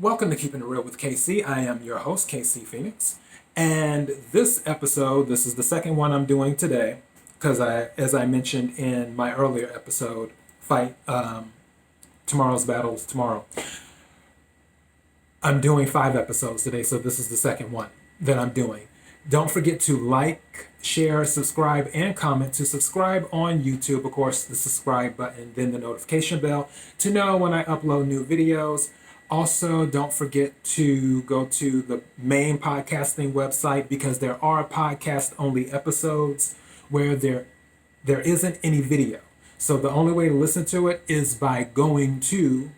Welcome to Keeping It Real with KC. I am your host, KC Phoenix. And this episode, this is the second one I'm doing today, because as I mentioned in my earlier episode, Fight Tomorrow's Battles Tomorrow, I'm doing 5 episodes today, so this is the second one that I'm doing. Don't forget to like, share, subscribe, and comment. To subscribe on YouTube, of course, the subscribe button, then the notification bell to know when I upload new videos. Also, don't forget to go to the main podcasting website because there are podcast only episodes where there isn't any video. So the only way to listen to it is by going to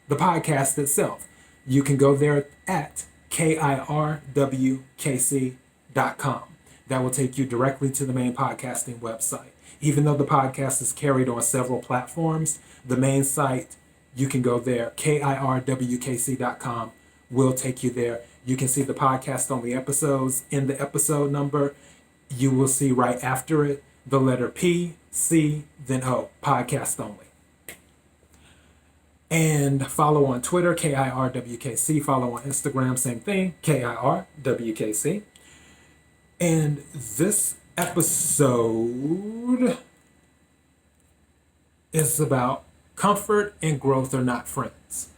the podcast itself. You can go there at KIRWKC.com. That will take you directly to the main podcasting website. Even though the podcast is carried on several platforms, the main site, you can go there. KIRWKC.com will take you there. You can see the podcast only episodes. In the episode number, you will see right after it the letter P, C, then O, podcast only. And follow on Twitter, KIRWKC. Follow on Instagram, same thing, KIRWKC. And this episode is about comfort and growth are not friends.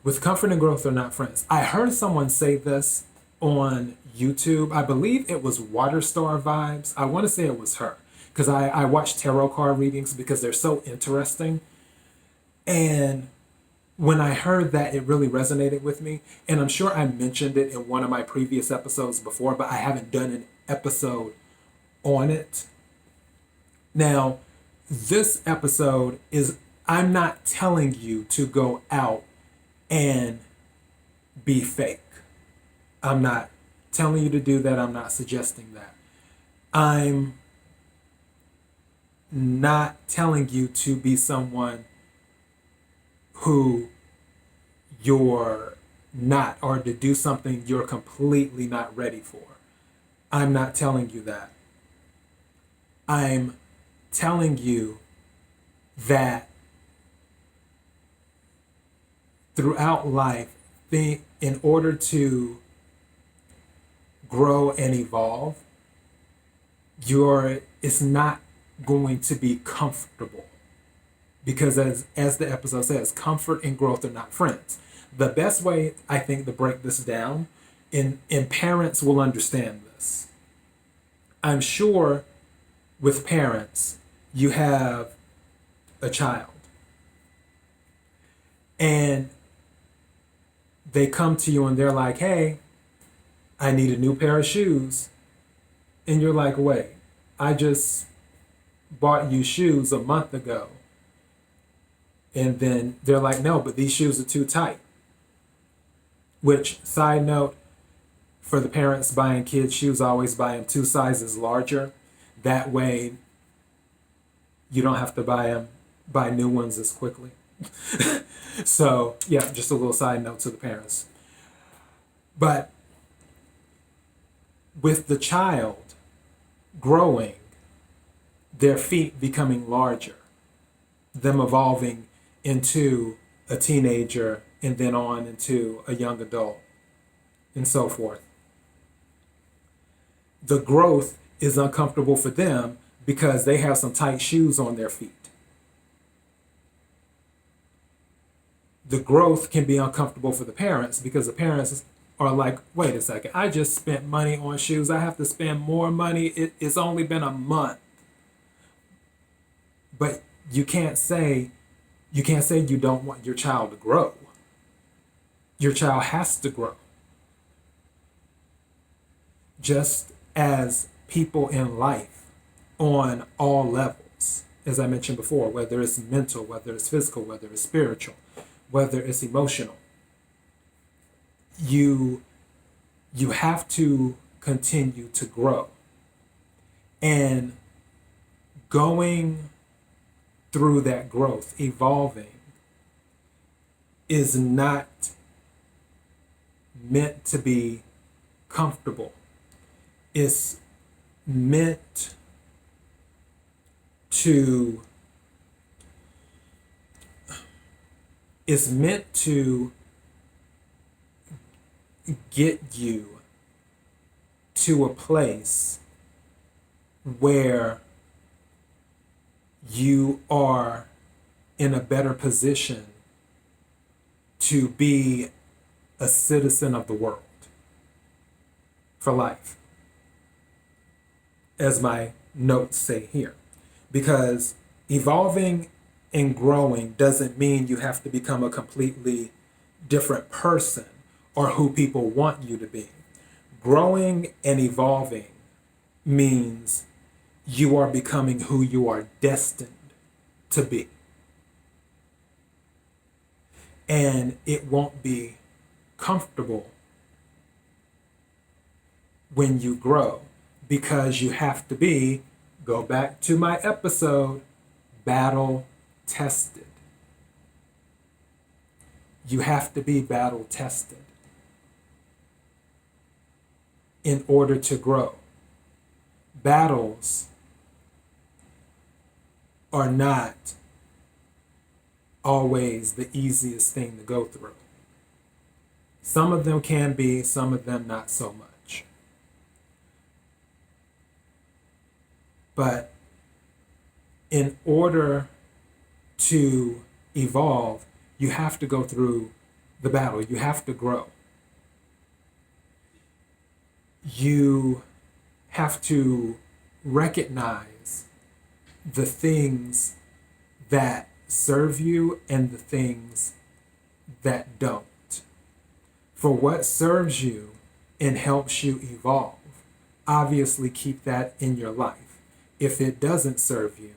With comfort and growth are not friends. I heard someone say this on YouTube. I believe it was Waterstar Vibes. I want to say it was her because I watch tarot card readings because they're so interesting. And when I heard that, it really resonated with me. And I'm sure I mentioned it in one of my previous episodes before, but I haven't done an episode on it. Now, this episode is, I'm not telling you to go out and be fake. I'm not telling you to do that. I'm not suggesting that. I'm not telling you to be someone who you're not, or to do something you're completely not ready for. I'm not telling you that. I'm telling you that throughout life, in order to grow and evolve, it's not going to be comfortable. Because as the episode says, comfort and growth are not friends. The best way, I think, to break this down, and parents will understand this. I'm sure with parents, you have a child and they come to you and they're like, hey, I need a new pair of shoes. And you're like, wait, I just bought you shoes a month ago. And then they're like, no, but these shoes are too tight. Which, side note, for the parents buying kids shoes, I always buy them 2 sizes larger. That way, you don't have to buy new ones as quickly. So, yeah, just a little side note to the parents. But with the child growing, their feet becoming larger, them evolving into a teenager and then on into a young adult and so forth. The growth is uncomfortable for them because they have some tight shoes on their feet. The growth can be uncomfortable for the parents because the parents are like, wait a second, I just spent money on shoes. I have to spend more money. It's only been a month. But you can't say you don't want your child to grow. Your child has to grow. Just as people in life on all levels, as I mentioned before, whether it's mental, whether it's physical, whether it's spiritual, whether it's emotional, you have to continue to grow. And going through that growth, evolving, is not meant to be comfortable. It's meant to is meant to get you to a place where you are in a better position to be a citizen of the world for life, as my notes say here. Because evolving and growing doesn't mean you have to become a completely different person or who people want you to be. Growing and evolving means you are becoming who you are destined to be. And it won't be comfortable when you grow, because you have to be, go back to my episode, battle tested. You have to be battle tested in order to grow. Battles are not always the easiest thing to go through. Some of them can be, some of them not so much. But in order to evolve, you have to go through the battle. You have to grow. You have to recognize the things that serve you and the things that don't. For what serves you and helps you evolve, obviously keep that in your life. If it doesn't serve you,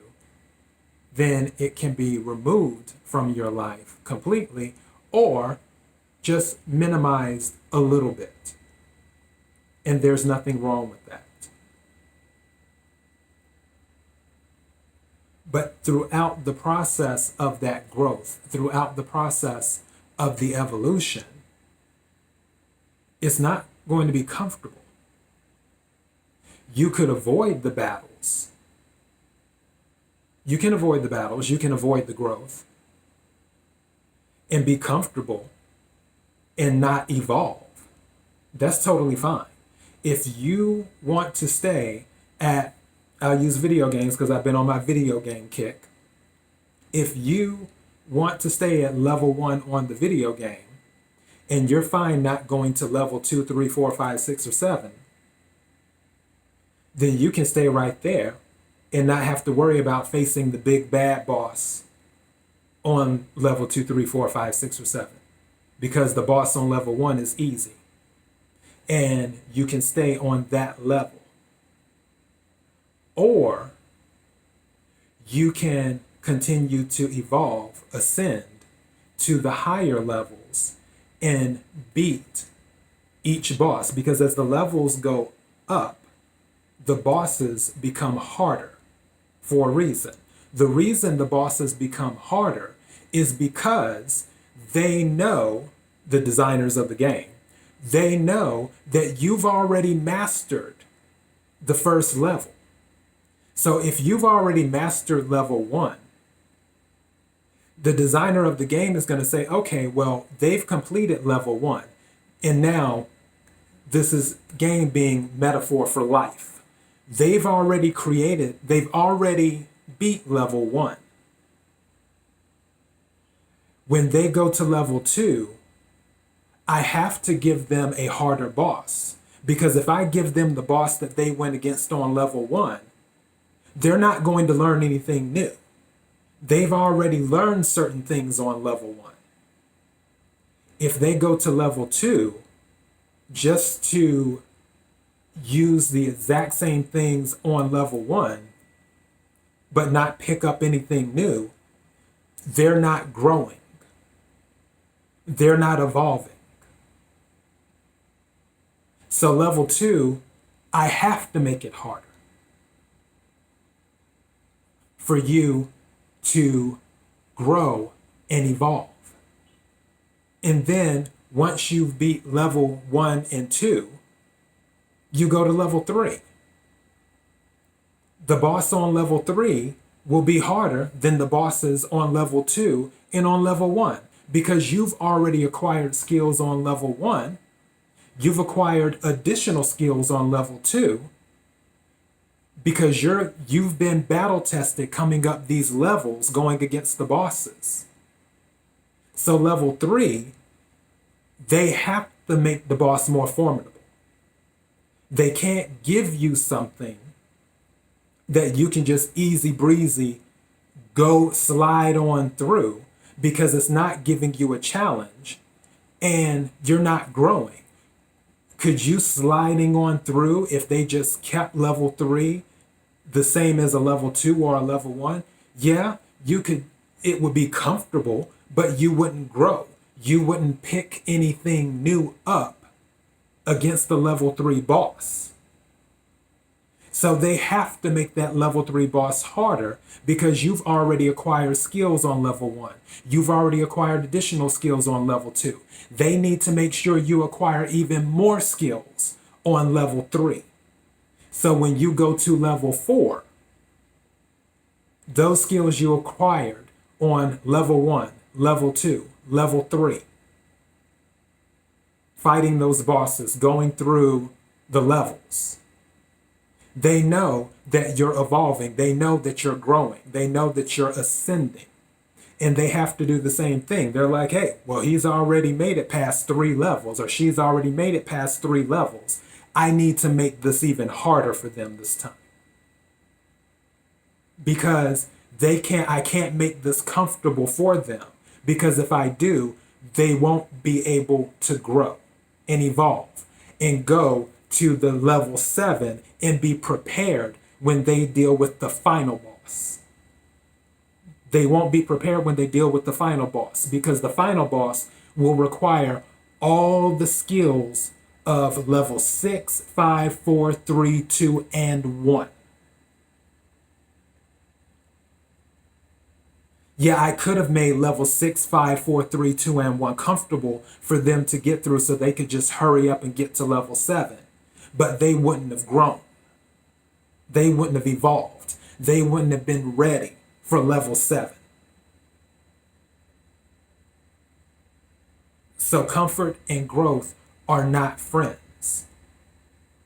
then it can be removed from your life completely or just minimized a little bit. And there's nothing wrong with that. But throughout the process of that growth, throughout the process of the evolution, it's not going to be comfortable. You could avoid the battles. You can avoid the battles, you can avoid the growth, and be comfortable and not evolve. That's totally fine. If you want to stay at, I'll use video games because I've been on my video game kick. If you want to stay at level 1 on the video game, and you're fine not going to level 2, 3, 4, 5, 6, or 7, then you can stay right there and not have to worry about facing the big bad boss on level 2, 3, 4, 5, 6, or 7. Because the boss on level 1 is easy. And you can stay on that level. Or you can continue to evolve, ascend to the higher levels and beat each boss. Because as the levels go up, the bosses become harder for a reason. The reason the bosses become harder is because they know, the designers of the game, they know that you've already mastered the first level. So if you've already mastered level 1, the designer of the game is going to say, okay, well, they've completed level 1. And now this is game being metaphor for life. They've already beat level 1. When they go to level 2, I have to give them a harder boss. Because if I give them the boss that they went against on level 1, they're not going to learn anything new. They've already learned certain things on level 1. If they go to level 2, just to use the exact same things on level 1, but not pick up anything new, they're not growing. They're not evolving. So level 2, I have to make it harder for you to grow and evolve. And then once you've beat level 1 and 2, you go to level 3. The boss on level 3 will be harder than the bosses on level 2 and on level 1, because you've already acquired skills on level 1, you've acquired additional skills on level 2 because you've been battle tested coming up these levels going against the bosses. So level 3, they have to make the boss more formidable. They can't give you something that you can just easy breezy go slide on through because it's not giving you a challenge and you're not growing. Could you sliding on through if they just kept level 3 the same as a level 2 or a level 1? Yeah, you could, it would be comfortable, but you wouldn't grow. You wouldn't pick anything new up against the level 3 boss. So they have to make that level 3 boss harder because you've already acquired skills on level 1. You've already acquired additional skills on level 2. They need to make sure you acquire even more skills on level 3. So when you go to level 4, those skills you acquired on level 1, level 2, level 3, fighting those bosses, going through the levels, they know that you're evolving. They know that you're growing. They know that you're ascending. And they have to do the same thing. They're like, hey, well, he's already made it past 3 levels, or she's already made it past 3 levels. I need to make this even harder for them this time. Because I can't make this comfortable for them. Because if I do, they won't be able to grow and evolve and go to the level 7 and be prepared when they deal with the final boss. They won't be prepared when they deal with the final boss because the final boss will require all the skills of level 6, 5, 4, 3, 2, and 1. Yeah, I could have made level 6, 5, 4, 3, 2, and 1 comfortable for them to get through so they could just hurry up and get to level 7. But they wouldn't have grown. They wouldn't have evolved. They wouldn't have been ready for level 7. So comfort and growth are not friends.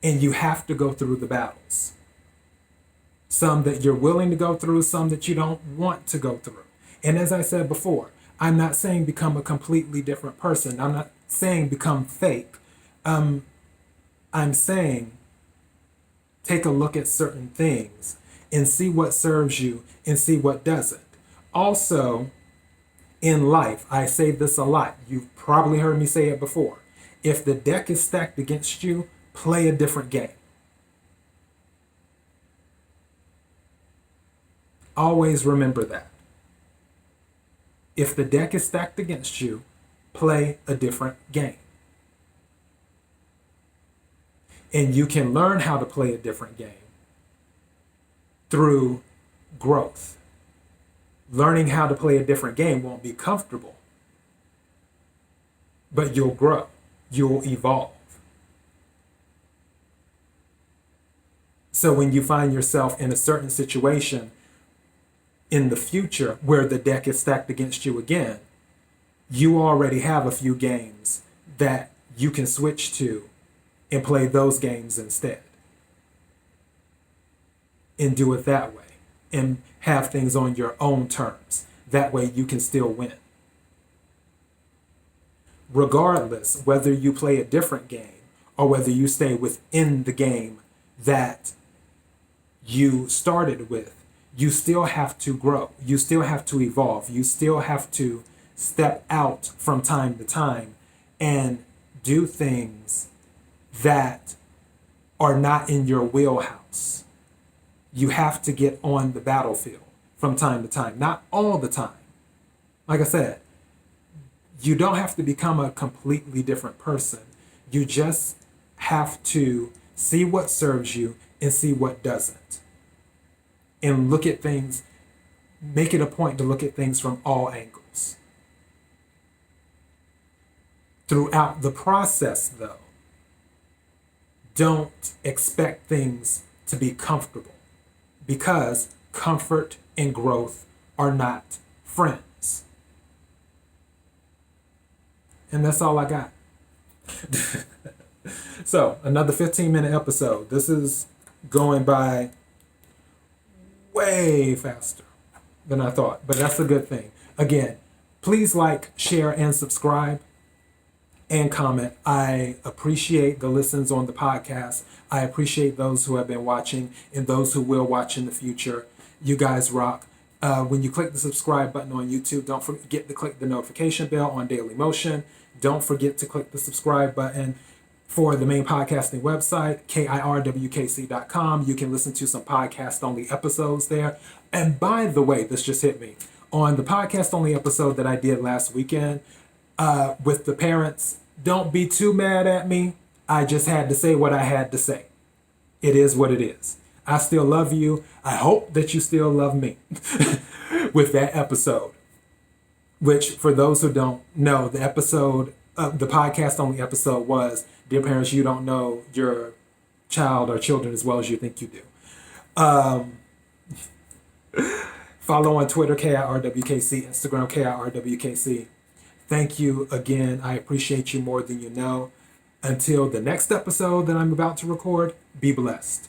And you have to go through the battles. Some that you're willing to go through, some that you don't want to go through. And as I said before, I'm not saying become a completely different person. I'm not saying become fake. I'm saying take a look at certain things and see what serves you and see what doesn't. Also, in life, I say this a lot. You've probably heard me say it before. If the deck is stacked against you, play a different game. Always remember that. If the deck is stacked against you, play a different game. And you can learn how to play a different game through growth. Learning how to play a different game won't be comfortable, but you'll grow. You'll evolve. So when you find yourself in a certain situation in the future where the deck is stacked against you again, you already have a few games that you can switch to and play those games instead. And do it that way. And have things on your own terms. That way you can still win. Regardless, whether you play a different game or whether you stay within the game that you started with, you still have to grow. You still have to evolve. You still have to step out from time to time and do things that are not in your wheelhouse. You have to get on the battlefield from time to time, not all the time. Like I said, you don't have to become a completely different person. You just have to see what serves you and see what doesn't. And look at things, make it a point to look at things from all angles. Throughout the process, though, don't expect things to be comfortable because comfort and growth are not friends. And that's all I got. So, another 15-minute episode. This is going by way faster than I thought, but that's a good thing. Again, please like, share, and subscribe, and comment. I appreciate the listens on the podcast. I appreciate those who have been watching and those who will watch in the future. You guys rock. When you click the subscribe button on YouTube, don't forget to click the notification bell on Daily Motion. Don't forget to click the subscribe button for the main podcasting website, KIRWKC.com. You can listen to some podcast-only episodes there. And by the way, this just hit me. On the podcast-only episode that I did last weekend with the parents, don't be too mad at me. I just had to say what I had to say. It is what it is. I still love you. I hope that you still love me with that episode. Which, for those who don't know, the podcast-only episode was, Dear Parents, You Don't Know Your Child or Children as Well as You Think You Do. Follow on Twitter, KIRWKC, Instagram, KIRWKC. Thank you again. I appreciate you more than you know. Until the next episode that I'm about to record, be blessed.